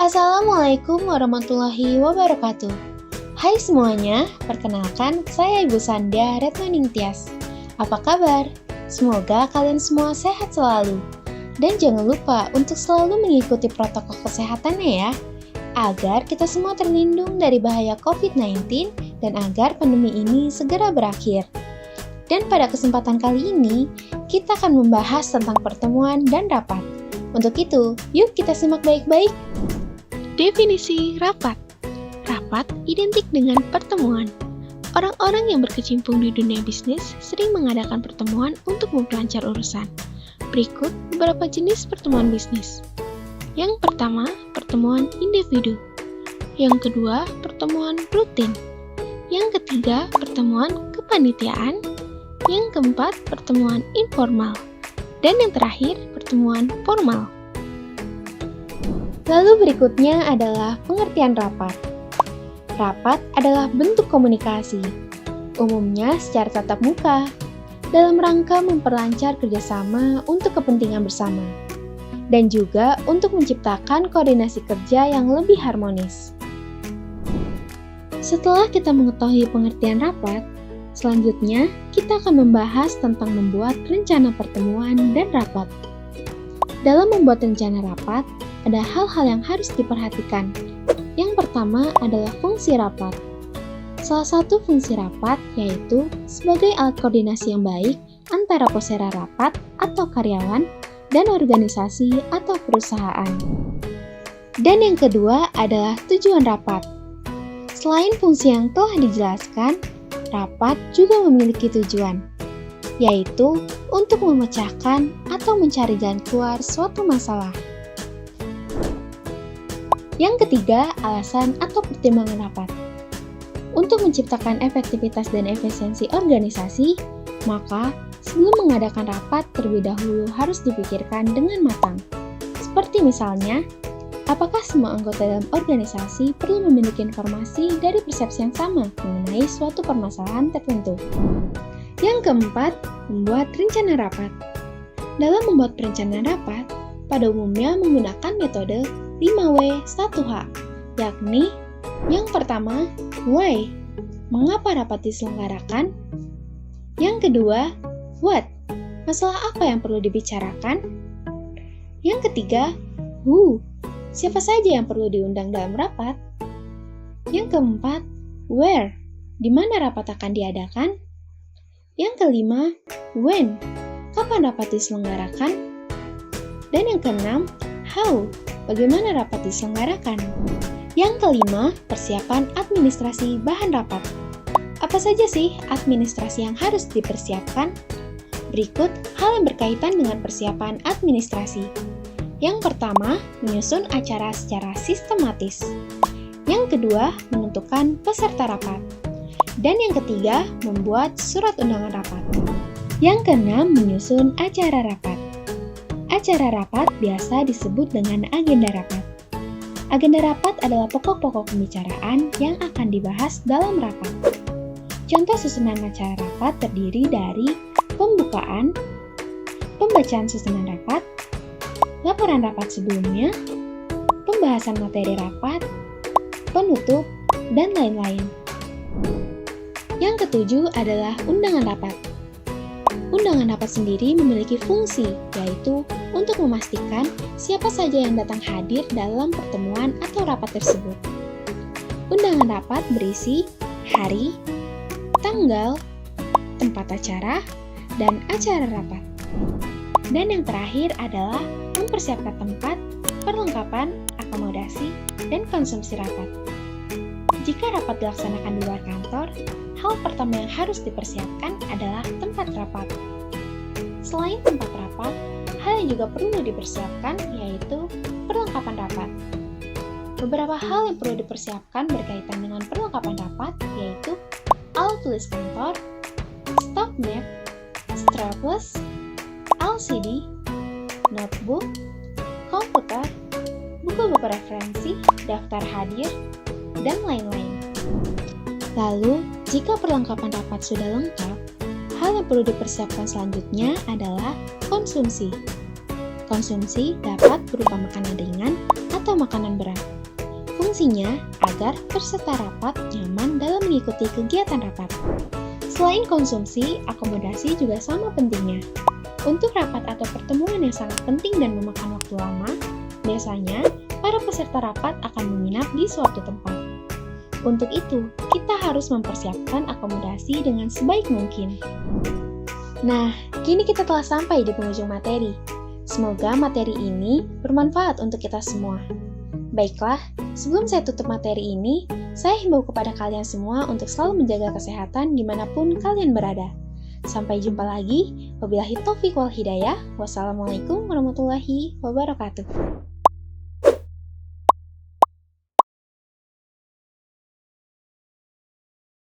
Assalamualaikum warahmatullahi wabarakatuh. Hai semuanya, perkenalkan saya Ibu Sandya Retmaning Tias. Apa kabar? Semoga kalian semua sehat selalu. Dan jangan lupa untuk selalu mengikuti protokol kesehatannya ya, agar kita semua terlindung dari bahaya COVID-19 dan agar pandemi ini segera berakhir. Dan pada kesempatan kali ini, kita akan membahas tentang pertemuan dan rapat. Untuk itu, yuk kita simak baik-baik. Definisi rapat. Rapat identik dengan pertemuan. Orang-orang yang berkecimpung di dunia bisnis sering mengadakan pertemuan untuk memperlancar urusan. Berikut beberapa jenis pertemuan bisnis. Yang pertama, pertemuan individu. Yang kedua, pertemuan rutin. Yang ketiga, pertemuan kepanitiaan. Yang keempat, pertemuan informal. Dan yang terakhir, pertemuan formal. Lalu berikutnya adalah pengertian rapat. Rapat adalah bentuk komunikasi, umumnya secara tatap muka, dalam rangka memperlancar kerjasama untuk kepentingan bersama, dan juga untuk menciptakan koordinasi kerja yang lebih harmonis. Setelah kita mengetahui pengertian rapat, selanjutnya kita akan membahas tentang membuat rencana pertemuan dan rapat. Dalam membuat rencana rapat, ada hal-hal yang harus diperhatikan. Yang pertama adalah fungsi rapat. Salah satu fungsi rapat yaitu sebagai alat koordinasi yang baik antara peserta rapat atau karyawan dan organisasi atau perusahaan. Dan yang kedua adalah tujuan rapat. Selain fungsi yang telah dijelaskan, rapat juga memiliki tujuan, yaitu untuk memecahkan atau mencari jalan keluar suatu masalah. Yang ketiga, alasan atau pertimbangan rapat. Untuk menciptakan efektivitas dan efisiensi organisasi, maka sebelum mengadakan rapat terlebih dahulu harus dipikirkan dengan matang. Seperti misalnya, apakah semua anggota dalam organisasi perlu memiliki informasi dari persepsi yang sama mengenai suatu permasalahan tertentu. Yang keempat, membuat rencana rapat. Dalam membuat perencanaan rapat, pada umumnya menggunakan metode 5W1H, yakni yang pertama, why, mengapa rapat diselenggarakan? Yang kedua, what, masalah apa yang perlu dibicarakan? Yang ketiga, who, siapa saja yang perlu diundang dalam rapat? Yang keempat, where, di mana rapat akan diadakan? Yang kelima, when, kapan rapat diselenggarakan? Dan yang keenam, how, bagaimana rapat diselenggarakan? Yang kelima, persiapan administrasi bahan rapat. Apa saja sih administrasi yang harus dipersiapkan? Berikut hal yang berkaitan dengan persiapan administrasi. Yang pertama, menyusun acara secara sistematis. Yang kedua, menentukan peserta rapat. Dan yang ketiga, membuat surat undangan rapat. Yang keenam, menyusun acara rapat. Acara rapat biasa disebut dengan agenda rapat. Agenda rapat adalah pokok-pokok pembicaraan yang akan dibahas dalam rapat. Contoh susunan acara rapat terdiri dari pembukaan, pembacaan susunan rapat, laporan rapat sebelumnya, pembahasan materi rapat, penutup, dan lain-lain. Yang ketujuh adalah undangan rapat. Undangan rapat sendiri memiliki fungsi, yaitu untuk memastikan siapa saja yang datang hadir dalam pertemuan atau rapat tersebut. Undangan rapat berisi hari, tanggal, tempat acara, dan acara rapat. Dan yang terakhir adalah mempersiapkan tempat, perlengkapan, akomodasi, dan konsumsi rapat. Jika rapat dilaksanakan di luar kantor, hal pertama yang harus dipersiapkan adalah tempat rapat. Selain tempat rapat, hal yang juga perlu dipersiapkan yaitu perlengkapan rapat. Beberapa hal yang perlu dipersiapkan berkaitan dengan perlengkapan rapat yaitu alat tulis kantor, stop map, stylus, LCD, notebook, komputer, buku-buku referensi, daftar hadir, dan lain-lain. Lalu, jika perlengkapan rapat sudah lengkap, hal yang perlu dipersiapkan selanjutnya adalah konsumsi. Konsumsi dapat berupa makanan ringan atau makanan berat. Fungsinya agar peserta rapat nyaman dalam mengikuti kegiatan rapat. Selain konsumsi, akomodasi juga sama pentingnya. Untuk rapat atau pertemuan yang sangat penting dan memakan waktu lama, biasanya para peserta rapat akan menginap di suatu tempat. Untuk itu, kita harus mempersiapkan akomodasi dengan sebaik mungkin. Nah, kini kita telah sampai di penghujung materi. Semoga materi ini bermanfaat untuk kita semua. Baiklah, sebelum saya tutup materi ini, saya himbau kepada kalian semua untuk selalu menjaga kesehatan dimanapun kalian berada. Sampai jumpa lagi. Wabillahi taufiq wal hidayah. Wassalamualaikum warahmatullahi wabarakatuh.